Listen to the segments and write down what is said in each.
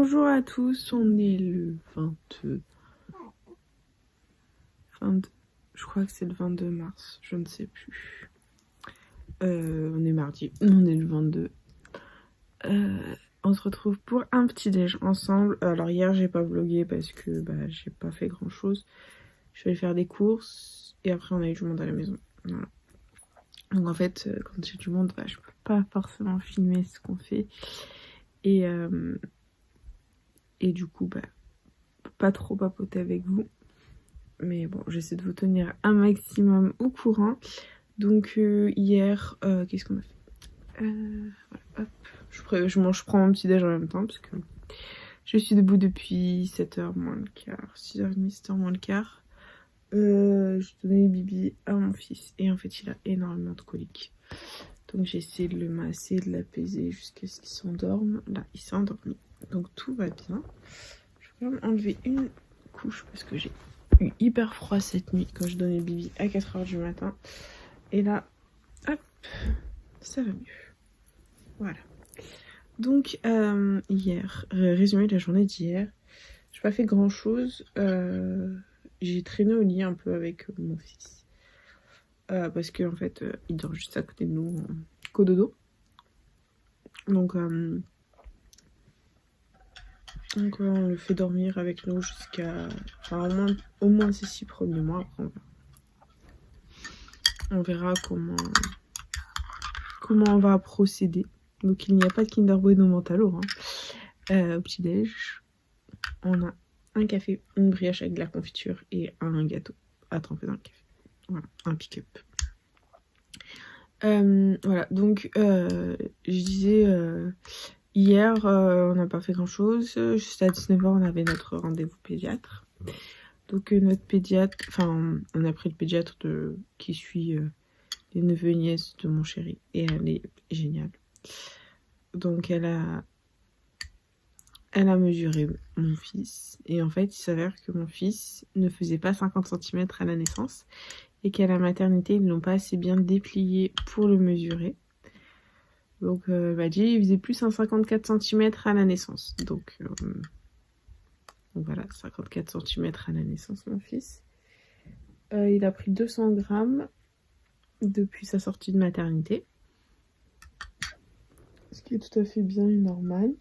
Bonjour à tous, on est le 22... Je crois que c'est le 22 mars, je ne sais plus. On est mardi, on est le 22. On se retrouve pour un petit déj ensemble. Alors hier j'ai pas vlogué parce que j'ai pas fait grand chose. Je vais aller faire des courses et après on a eu du monde à la maison. Voilà. Donc en fait quand j'ai du monde, je peux pas forcément filmer ce qu'on fait. Et du coup pas trop papoter avec vous. Mais bon, j'essaie de vous tenir un maximum au courant. Donc hier, qu'est-ce qu'on a fait? Voilà, hop. Je prends mon petit déj en même temps parce que je suis debout depuis 7h moins le quart, 6h30, 7h moins le quart. Je donnais bibi à mon fils et en fait il a énormément de coliques. Donc j'ai essayé de le masser, de l'apaiser jusqu'à ce qu'il s'endorme. Là, il s'est endormi. Donc tout va bien. Je vais quand même enlever une couche parce que j'ai eu hyper froid cette nuit quand je donnais bibi à 4h du matin. Et là, hop, ça va mieux. Voilà. Donc hier, résumé de la journée d'hier, j'ai pas fait grand chose. J'ai traîné au lit un peu avec mon fils. Parce qu'en fait, il dort juste à côté de nous, en cododo. Donc on le fait dormir avec nous jusqu'à au moins ces 6 premiers mois. Après, on verra comment on va procéder. Donc il n'y a pas de Kinder Bueno Mentalo au petit déj. On a un café, une brioche avec de la confiture et un gâteau à tremper dans le café. Voilà, un pick-up. Voilà, donc je disais hier on n'a pas fait grand chose. Juste à 19h on avait notre rendez-vous pédiatre. Donc notre pédiatre, on a pris le pédiatre qui suit les neveux et nièces de mon chéri et elle est géniale. Donc elle a mesuré mon fils et en fait il s'avère que mon fils ne faisait pas 50 cm à la naissance et qu'à la maternité ils l'ont pas assez bien déplié pour le mesurer. Donc il m'a dit il faisait plus un 54 cm à la naissance. Donc voilà, 54 cm à la naissance mon fils. Il a pris 200 grammes depuis sa sortie de maternité. Ce qui est tout à fait bien et normal.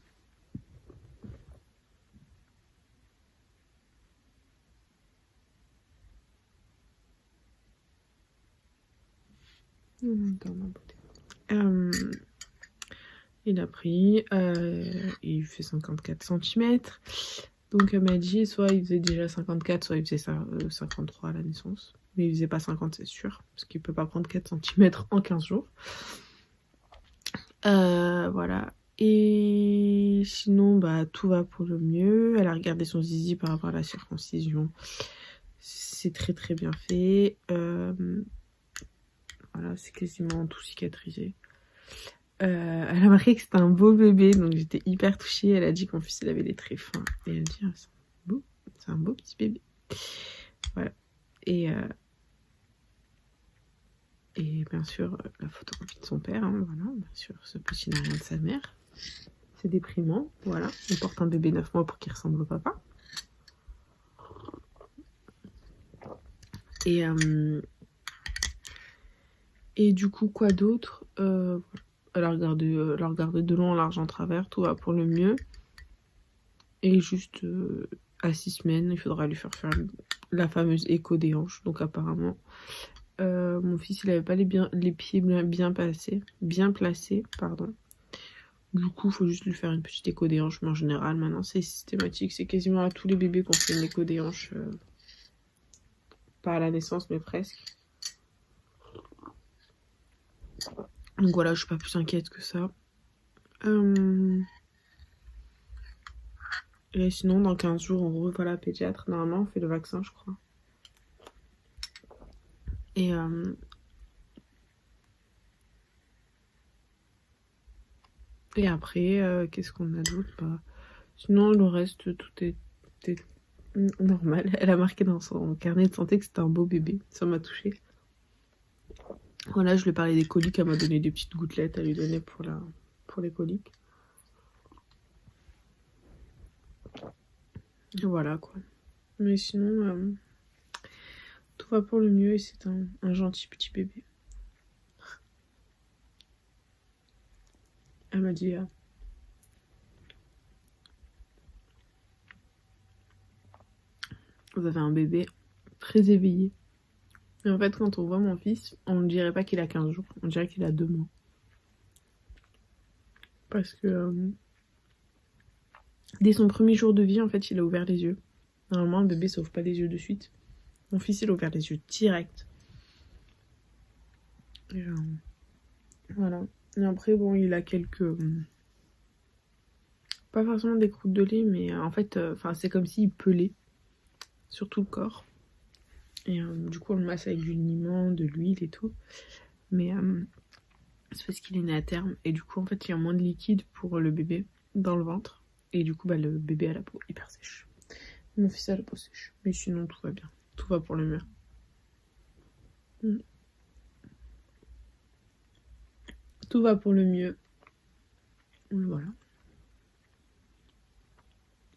Il a pris, il fait 54 cm. Donc elle m'a dit soit il faisait déjà 54, soit il faisait 53 à la naissance. Mais il faisait pas 50, c'est sûr, parce qu'il peut pas prendre 4 cm en 15 jours. Voilà. Et sinon, tout va pour le mieux. Elle a regardé son zizi par rapport à la circoncision. C'est très très bien fait. Voilà, c'est quasiment tout cicatrisé. Elle a marqué que c'était un beau bébé, donc j'étais hyper touchée. Elle a dit qu'en plus il avait des traits fins. Et elle dit, c'est un beau petit bébé. Voilà. Et bien sûr, la photocopie de son père. Voilà, bien sûr, ce petit n'a rien de sa mère. C'est déprimant. Voilà, on porte un bébé 9 mois pour qu'il ressemble au papa. Et du coup, quoi d'autre? Elle a regardé de long en large en travers, tout va pour le mieux. Et juste à 6 semaines, il faudra lui faire la fameuse écho des hanches. Donc apparemment, mon fils, il avait pas les pieds bien placés. Du coup, il faut juste lui faire une petite écho des hanches. Mais en général, maintenant, c'est systématique. C'est quasiment à tous les bébés qu'on fait une écho des hanches. Pas à la naissance, mais presque. Donc voilà, je suis pas plus inquiète que ça. Et sinon, dans 15 jours, on revoit la pédiatre. Normalement, on fait le vaccin, je crois. Et après, qu'est-ce qu'on a d'autre? Sinon, le reste, tout est normal. Elle a marqué dans son carnet de santé que c'était un beau bébé. Ça m'a touchée. Voilà, je lui ai parlé des coliques. Elle m'a donné des petites gouttelettes à lui donner pour les coliques. Voilà quoi. Mais sinon, tout va pour le mieux et c'est un gentil petit bébé. Elle m'a dit... vous avez un bébé très éveillé. Et en fait, quand on voit mon fils, on ne dirait pas qu'il a 15 jours. On dirait qu'il a 2 mois. Parce que dès son premier jour de vie, en fait, il a ouvert les yeux. Normalement, un bébé s'ouvre pas les yeux de suite. Mon fils, il a ouvert les yeux direct. Et, voilà. Et après, bon, il a quelques... pas forcément des croûtes de lait, mais en fait, c'est comme s'il pelait sur tout le corps. Et du coup, on le masse avec du liment, de l'huile et tout. Mais c'est parce qu'il est né à terme. Et du coup, en fait, il y a moins de liquide pour le bébé dans le ventre. Et du coup, le bébé a la peau hyper sèche. Mon fils a la peau sèche. Mais sinon, tout va bien. Tout va pour le mieux. Tout va pour le mieux. Voilà.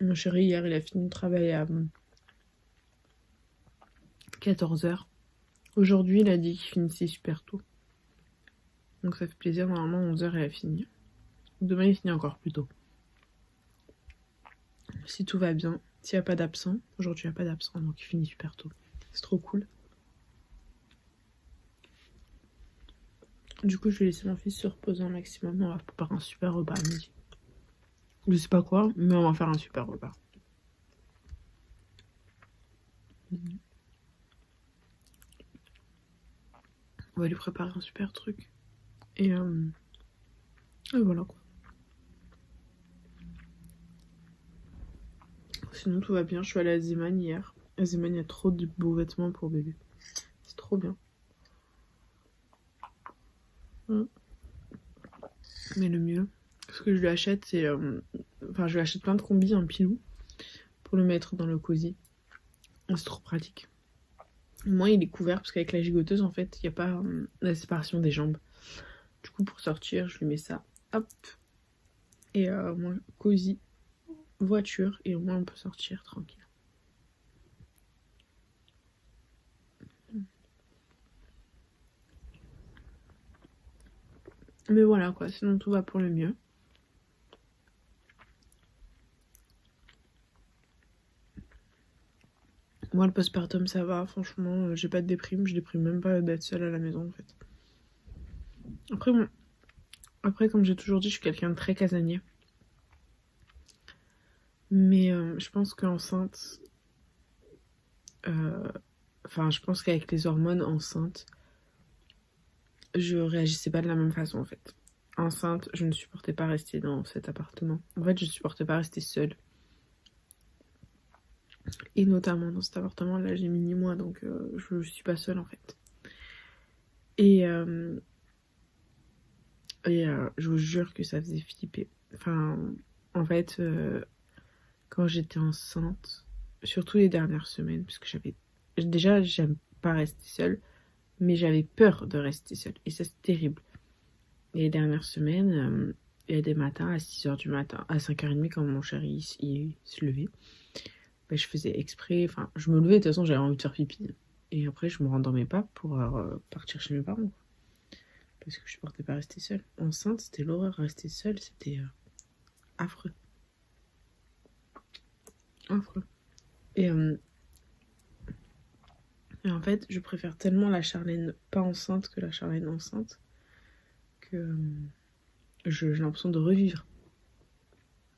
Mon chéri, hier, il a fini de travailler à 14h. Aujourd'hui, il a dit qu'il finissait super tôt. Donc ça fait plaisir. Normalement, 11h, il a fini. Demain, il finit encore plus tôt. Si tout va bien. S'il n'y a pas d'absent. Aujourd'hui, il n'y a pas d'absent, donc il finit super tôt. C'est trop cool. Du coup, je vais laisser mon fils se reposer un maximum. On va préparer un super repas à midi. Je sais pas quoi, mais on va faire un super repas. On va lui préparer un super truc. Et voilà quoi. Sinon, tout va bien. Je suis allée à Zeman hier. À Zeman, il y a trop de beaux vêtements pour bébé. C'est trop bien. Mais le mieux, ce que je lui achète, c'est... je lui achète plein de combis, un pilou, pour le mettre dans le cosy. C'est trop pratique. Moi, il est couvert, parce qu'avec la gigoteuse, en fait, il n'y a pas la séparation des jambes. Du coup, pour sortir, je lui mets ça. Hop. Et moi, cosy, voiture, et au moins on peut sortir tranquille. Mais voilà quoi, sinon tout va pour le mieux. Moi, le postpartum, ça va, franchement, j'ai pas de déprime, je déprime même pas d'être seule à la maison en fait. Après comme j'ai toujours dit, je suis quelqu'un de très casanier. Mais je pense qu'enceinte, je pense qu'avec les hormones enceintes, je réagissais pas de la même façon en fait. Enceinte, je ne supportais pas rester dans cet appartement. En fait, je supportais pas rester seule. Et notamment dans cet appartement, là j'ai mis 10 mois, donc je suis pas seule en fait. Et je vous jure que ça faisait flipper. En fait, quand j'étais enceinte, surtout les dernières semaines, parce que j'aime pas rester seule, mais j'avais peur de rester seule. Et ça, c'est terrible. Et les dernières semaines, il y a des matins à 6h du matin, à 5h30, quand mon chéri il se levait, je faisais exprès, je me levais, de toute façon, j'avais envie de faire pipi. Et après, je me rendormais pas pour partir chez mes parents. Parce que je supportais pas rester seule. Enceinte, c'était l'horreur. Rester seule, c'était affreux. Affreux. Et en fait, je préfère tellement la Charlène pas enceinte que la Charlène enceinte que j'ai l'impression de revivre.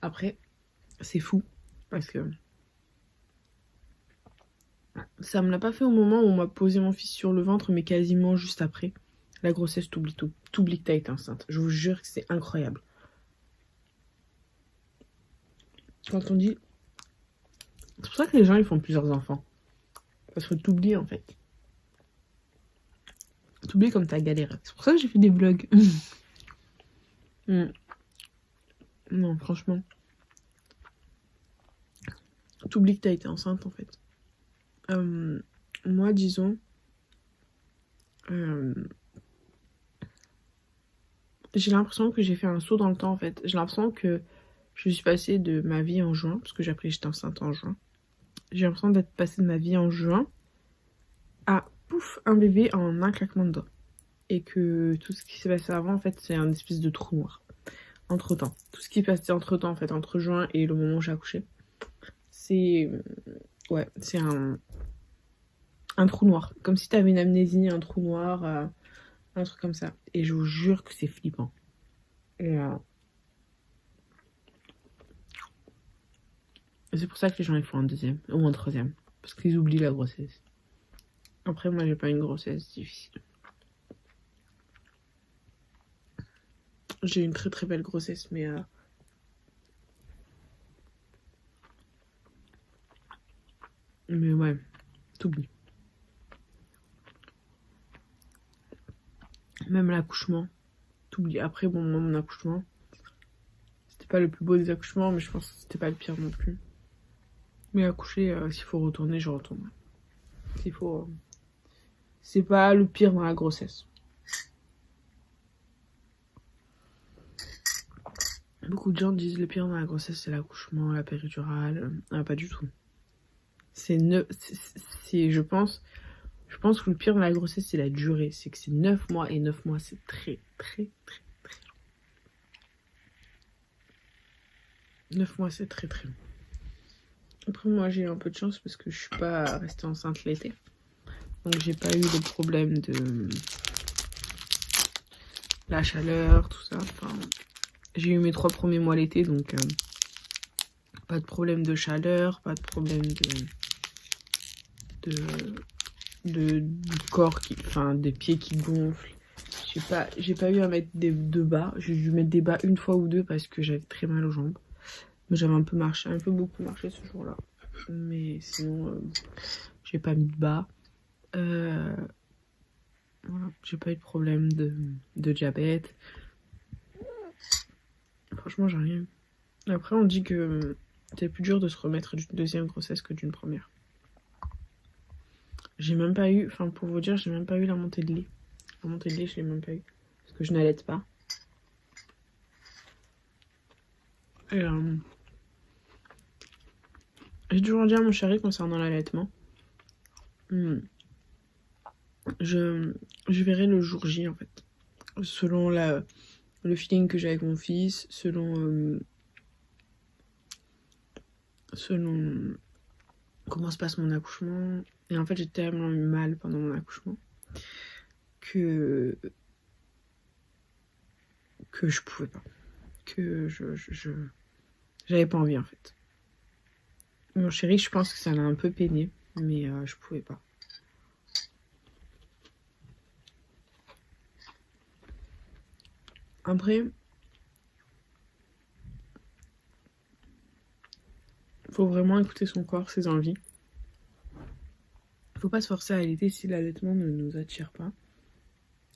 Après, c'est fou. Parce que ça me l'a pas fait au moment où on m'a posé mon fils sur le ventre, mais quasiment juste après. La grossesse, t'oublies tout. T'oublies que t'as été enceinte. Je vous jure que c'est incroyable. Quand on dit... C'est pour ça que les gens, ils font plusieurs enfants. Parce que t'oublies, en fait. T'oublies comme t'as galéré. C'est pour ça que j'ai fait des vlogs. Non, franchement. T'oublies que t'as été enceinte, en fait. Moi, disons... j'ai l'impression que j'ai fait un saut dans le temps, en fait. J'ai l'impression que Je suis passée de ma vie en juin, parce que j'ai appris que j'étais enceinte en juin. J'ai l'impression d'être passée de ma vie en juin à pouf, un bébé en un claquement de doigts. Et que tout ce qui s'est passé avant, en fait, c'est un espèce de trou noir. Entre temps. Tout ce qui est passé entre temps, en fait, entre juin et le moment où j'ai accouché, c'est. Ouais, c'est un trou noir. Comme si t'avais une amnésie, un trou noir, un truc comme ça. Et je vous jure que c'est flippant. Et c'est pour ça que les gens ils font un deuxième ou un troisième. Parce qu'ils oublient la grossesse. Après, moi, j'ai pas une grossesse difficile. J'ai une très très belle grossesse, mais ouais, t'oublies. Même l'accouchement, t'oublies. Après, bon, moi, mon accouchement, c'était pas le plus beau des accouchements, mais je pense que c'était pas le pire non plus. Mais accoucher, s'il faut retourner, je retourne. S'il faut. C'est pas le pire dans la grossesse. Beaucoup de gens disent le pire dans la grossesse, c'est l'accouchement, la péridurale. Pas du tout. Je pense que le pire dans la grossesse, c'est la durée. C'est que c'est 9 mois, et 9 mois, c'est très, très, très, très long. 9 mois, c'est très, très long. Après, moi, j'ai eu un peu de chance parce que je suis pas restée enceinte l'été. Donc, j'ai pas eu de problème de la chaleur, tout ça. Enfin, j'ai eu mes 3 premiers mois l'été, donc pas de problème de chaleur, pas de problème du corps des pieds qui gonflent. J'ai pas eu à mettre de bas. J'ai dû mettre des bas une fois ou deux parce que j'avais très mal aux jambes. Mais j'avais un peu beaucoup marché ce jour-là. Mais sinon, j'ai pas mis de bas. Voilà, j'ai pas eu de problème de diabète. Franchement, j'ai rien eu. Après, on dit que c'est plus dur de se remettre d'une deuxième grossesse que d'une première. J'ai même pas eu, pour vous dire, j'ai même pas eu la montée de lait. La montée de lait, je l'ai même pas eu. Parce que je n'allaite pas. Et j'ai toujours dit à mon chéri concernant l'allaitement. Je verrai le jour J, en fait. Selon le feeling que j'ai avec mon fils, selon comment se passe mon accouchement. Et en fait, j'ai tellement eu mal pendant mon accouchement que je pouvais pas. Que j'avais pas envie, en fait. Mon chéri, je pense que ça l'a un peu peiné, mais je pouvais pas. Après, faut vraiment écouter son corps, ses envies. Faut pas se forcer à allaiter si l'allaitement ne nous attire pas.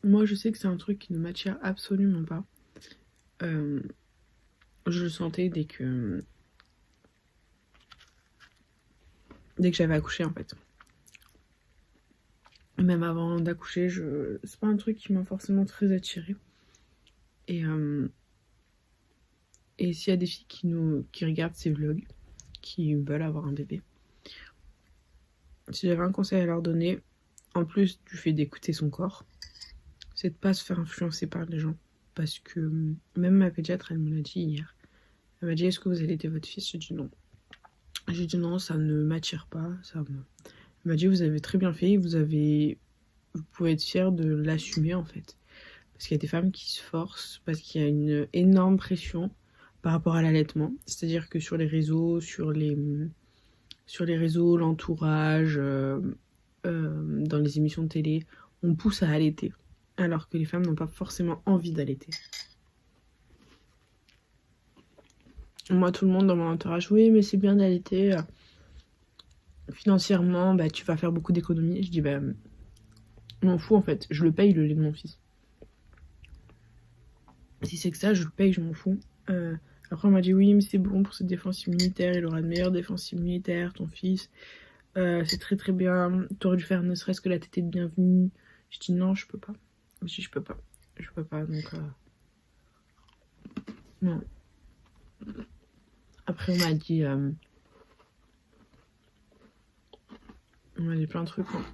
Moi, je sais que c'est un truc qui ne m'attire absolument pas. Je le sentais dès que j'avais accouché, en fait. Même avant d'accoucher, c'est pas un truc qui m'a forcément très attirée. Et s'il y a des filles qui regardent ces vlogs, qui veulent avoir un bébé, si j'avais un conseil à leur donner, en plus du fait d'écouter son corps, c'est de pas se faire influencer par les gens. Parce que même ma pédiatre, elle me l'a dit hier. Elle m'a dit, est-ce que vous allaitez votre fils? J'ai dit non. J'ai dit non, ça ne m'attire pas. Elle m'a dit, vous avez très bien fait, vous pouvez être fière de l'assumer, en fait. Parce qu'il y a des femmes qui se forcent, parce qu'il y a une énorme pression par rapport à l'allaitement. C'est-à-dire que sur les réseaux, l'entourage, dans les émissions de télé, on pousse à allaiter. Alors que les femmes n'ont pas forcément envie d'allaiter. Moi, tout le monde dans mon entourage, oui, mais c'est bien d'allaiter. Financièrement, tu vas faire beaucoup d'économies. Je dis, je m'en fous, en fait. Je le paye, le lait de mon fils. Si c'est que ça, je le paye, je m'en fous. Après, on m'a dit, oui, mais c'est bon pour cette défense immunitaire. Il aura de meilleures défenses immunitaires, ton fils. C'est très, très bien. T'aurais dû faire ne serait-ce que la tétée de bienvenue. Je dis, non, je peux pas. Je dis, je peux pas, donc non. Après, on m'a dit plein de trucs. Hein.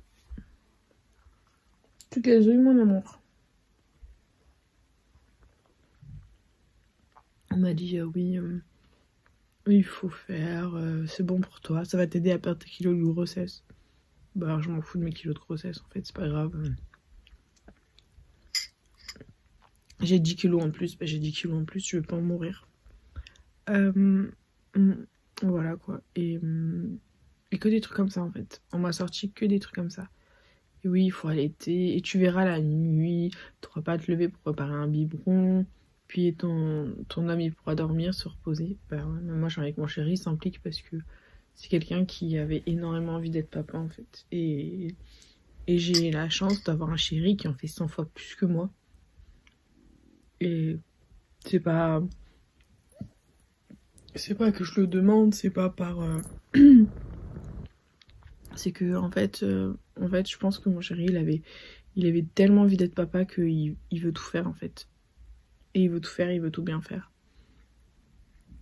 Toutes les œufs, mon amour. On m'a dit oui, il faut faire, c'est bon pour toi, ça va t'aider à perdre tes kilos de grossesse. Bah alors, je m'en fous de mes kilos de grossesse en fait, c'est pas grave. J'ai 10 kilos en plus, bah j'ai 10 kilos en plus, je vais pas en mourir. Voilà quoi, et que des trucs comme ça en fait. On m'a sorti que des trucs comme ça. Et oui, il faut allaiter, et tu verras la nuit, tu pourras pas te lever pour préparer un biberon. Puis ton homme il pourra dormir, se reposer. Bah ouais, moi avec mon chéri, il s'implique parce que c'est quelqu'un qui avait énormément envie d'être papa en fait. Et j'ai la chance d'avoir un chéri qui en fait 100 fois plus que moi. Et c'est pas que je le demande, c'est pas par... c'est que en fait, je pense que mon chéri il avait tellement envie d'être papa qu'il veut tout faire en fait. Et il veut tout faire, il veut tout bien faire.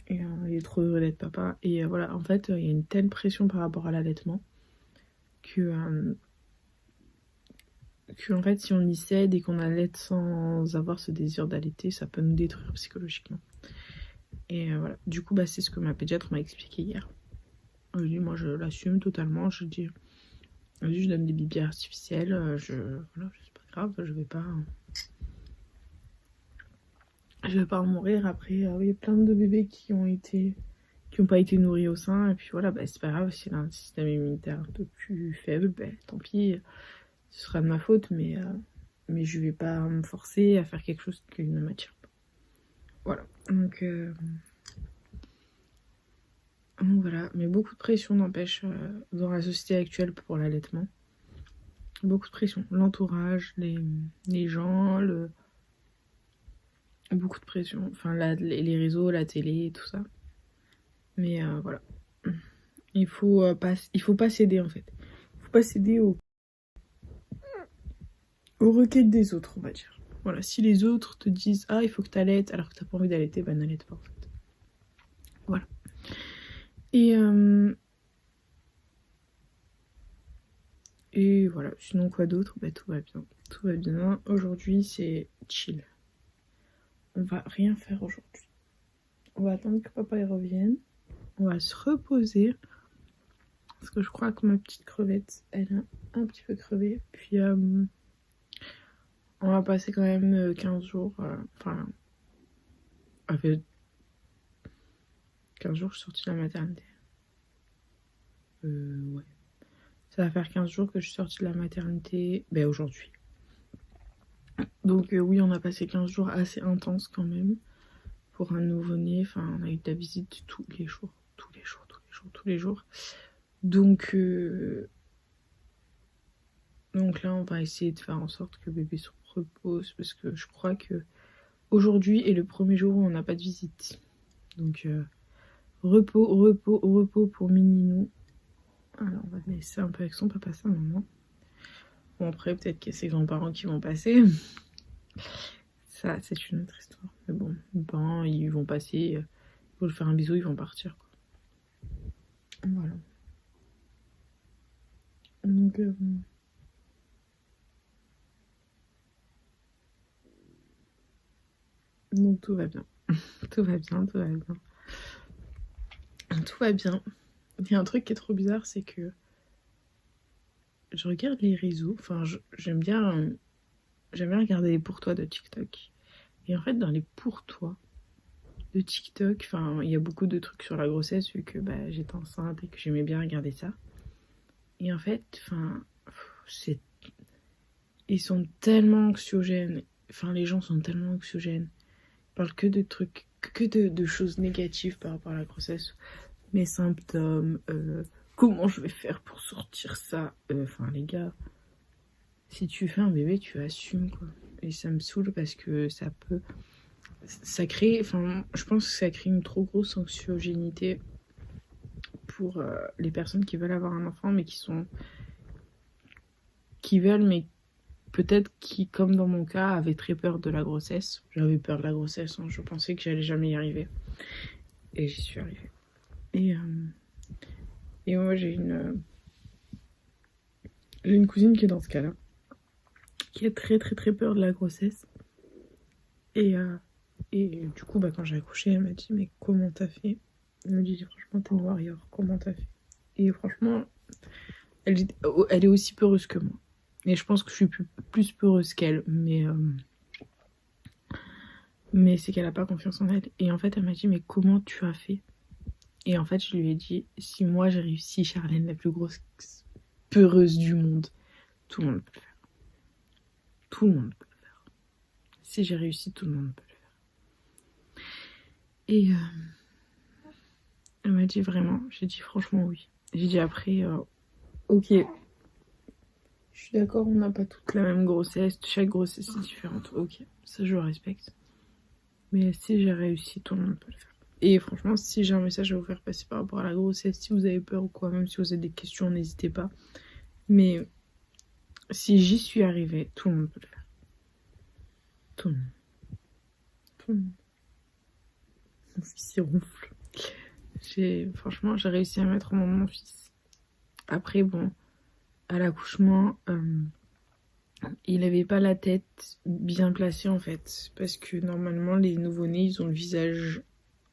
Et il est trop heureux d'être papa. Et voilà, en fait, il y a une telle pression par rapport à l'allaitement que en fait, si on y cède et qu'on allaite sans avoir ce désir d'allaiter, ça peut nous détruire psychologiquement. Et voilà, du coup, bah, c'est ce que ma pédiatre m'a expliqué hier. Je dis, moi, je l'assume totalement. Je dis, vas-y, je donne des bibis artificiels. Voilà, c'est pas grave, je vais pas en mourir. Après, il y a plein de bébés qui ont pas été nourris au sein, et puis voilà, bah, c'est pas grave, s'il a un système immunitaire un peu plus faible, bah, tant pis, ce sera de ma faute, mais je vais pas me forcer à faire quelque chose qui ne m'attire pas. Voilà, donc voilà, mais beaucoup de pression n'empêche dans la société actuelle pour l'allaitement. Beaucoup de pression, l'entourage, les gens, beaucoup de pression, enfin les réseaux, la télé, tout ça. Mais voilà. Il faut pas céder en fait. Il faut pas céder aux requêtes des autres, on va dire. Voilà, si les autres te disent ah il faut que t'allaites alors que t'as pas envie d'allaiter, bah n'allaite pas en fait. Voilà. Et voilà, sinon quoi d'autre, bah tout va bien. Tout va bien. Aujourd'hui c'est chill. On va rien faire aujourd'hui. On va attendre que papa y revienne. On va se reposer. Parce que je crois que ma petite crevette, elle a un petit peu crevé. Puis on va passer quand même 15 jours. Enfin, ça fait 15 jours que je suis sortie de la maternité. Ouais. Ça va faire 15 jours que je suis sortie de la maternité. Ben aujourd'hui. Donc oui, on a passé 15 jours assez intenses quand même. Pour un nouveau-né. Enfin, on a eu de la visite tous les jours. Donc là, on va essayer de faire en sorte que bébé se repose. Parce que je crois que aujourd'hui est le premier jour où on n'a pas de visite. Donc repos pour Mininou. Alors on va laisser un peu avec son papa, sa maman. Bon après peut-être qu'il y a ses grands-parents qui vont passer. Ça c'est une autre histoire. Mais bon, mes parents ils vont passer, il faut lui faire un bisou, ils vont partir quoi. Voilà. Donc tout va bien. Tout va bien. Tout va bien. Il y a un truc qui est trop bizarre, c'est que je regarde les réseaux, enfin j'aime bien regarder les pour-toi de TikTok. Et en fait dans les pour-toi de TikTok, enfin il y a beaucoup de trucs sur la grossesse vu que bah, j'étais enceinte et que j'aimais bien regarder ça. Et en fait, enfin ils sont tellement anxiogènes, enfin les gens sont tellement anxiogènes. Ils parlent que de trucs, que de choses négatives par rapport à la grossesse. Mes symptômes, comment je vais faire pour sortir ça. Enfin les gars, si tu fais un bébé, tu assumes quoi. Et ça me saoule parce que ça crée, enfin je pense que ça crée une trop grosse anxiogénité pour les personnes qui veulent avoir un enfant mais qui veulent mais peut-être qui, comme dans mon cas, avaient très peur de la grossesse. J'avais peur de la grossesse, hein. Je pensais que j'allais jamais y arriver. Et j'y suis arrivée. Et moi, j'ai une cousine qui est dans ce cas-là, qui a très très très peur de la grossesse. Et du coup, quand j'ai accouché, elle m'a dit, mais comment t'as fait? Elle me dit, franchement, t'es une warrior, comment t'as fait? Et franchement, elle est aussi peureuse que moi. Et je pense que je suis plus peureuse qu'elle, mais c'est qu'elle a pas confiance en elle. Et en fait, elle m'a dit, mais comment tu as fait? Et en fait, je lui ai dit, si moi j'ai réussi, Charlène, la plus grosse peureuse du monde, tout le monde peut le faire. Tout le monde peut le faire. Si j'ai réussi, tout le monde peut le faire. Et elle m'a dit vraiment, j'ai dit franchement oui. J'ai dit après, ok, je suis d'accord, on n'a pas toutes la même grossesse, chaque grossesse est différente, ok, ça je le respecte. Mais si j'ai réussi, tout le monde peut le faire. Et franchement, si j'ai un message à vous faire passer par rapport à la grossesse, si vous avez peur ou quoi, même si vous avez des questions, n'hésitez pas. Mais si j'y suis arrivée, tout le monde peut le faire. Tout le monde. Tout le monde. Mon fils, il ronfle. Franchement, j'ai réussi à mettre au monde mon fils. Après, bon, à l'accouchement, il n'avait pas la tête bien placée en fait. Parce que normalement, les nouveau-nés, ils ont le visage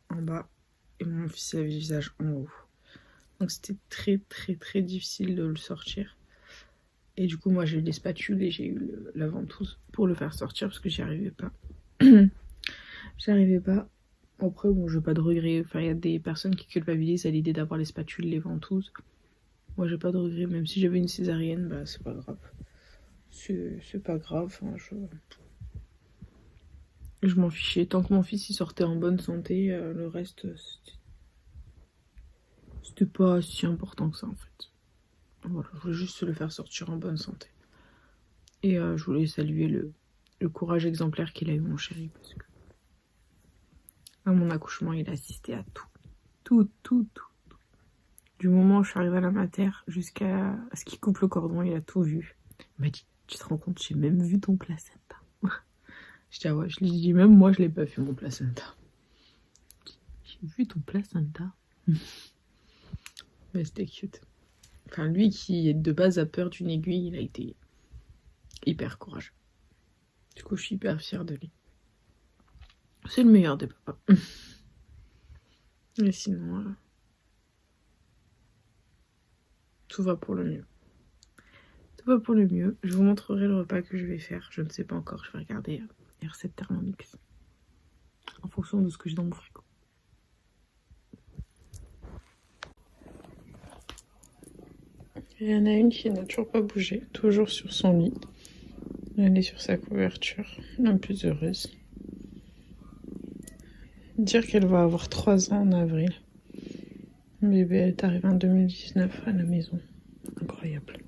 en bas. Et mon fils avait le visage en haut. Donc c'était très très très difficile de le sortir. Et du coup, moi, j'ai eu les spatules et j'ai eu la ventouse pour le faire sortir parce que j'y arrivais pas. J'arrivais pas. Après, bon, j'ai pas de regrets. Enfin, il y a des personnes qui culpabilisent à l'idée d'avoir les spatules, les ventouses. Moi, j'ai pas de regrets. Même si j'avais une césarienne, bah, c'est pas grave. C'est pas grave. Enfin, je m'en fichais. Tant que mon fils il sortait en bonne santé, le reste, c'était pas si important que ça, en fait. Voilà, je voulais juste le faire sortir en bonne santé. Et je voulais saluer le courage exemplaire qu'il a eu, mon chéri, parce que à mon accouchement, il a assisté à tout. Tout. Du moment où je suis arrivée à la mater jusqu'à ce qu'il coupe le cordon, il a tout vu. Il m'a dit, tu te rends compte, j'ai même vu ton placenta. Je dis, ah ouais, je lui ai dit, même moi, je l'ai pas vu, mon placenta. J'ai vu ton placenta. Mais c'était cute. Enfin, lui qui, de base, a peur d'une aiguille, il a été hyper courageux. Du coup, je suis hyper fière de lui. C'est le meilleur des papas. Mais sinon, tout va pour le mieux. Tout va pour le mieux. Je vous montrerai le repas que je vais faire. Je ne sais pas encore. Je vais regarder les recettes Thermomix. En fonction de ce que j'ai dans mon frigo. Il y en a une qui n'a toujours pas bougé. Toujours sur son lit. Elle est sur sa couverture. Un peu heureuse. Dire qu'elle va avoir 3 ans en avril. Bébé, elle est arrivée en 2019 à la maison. Incroyable.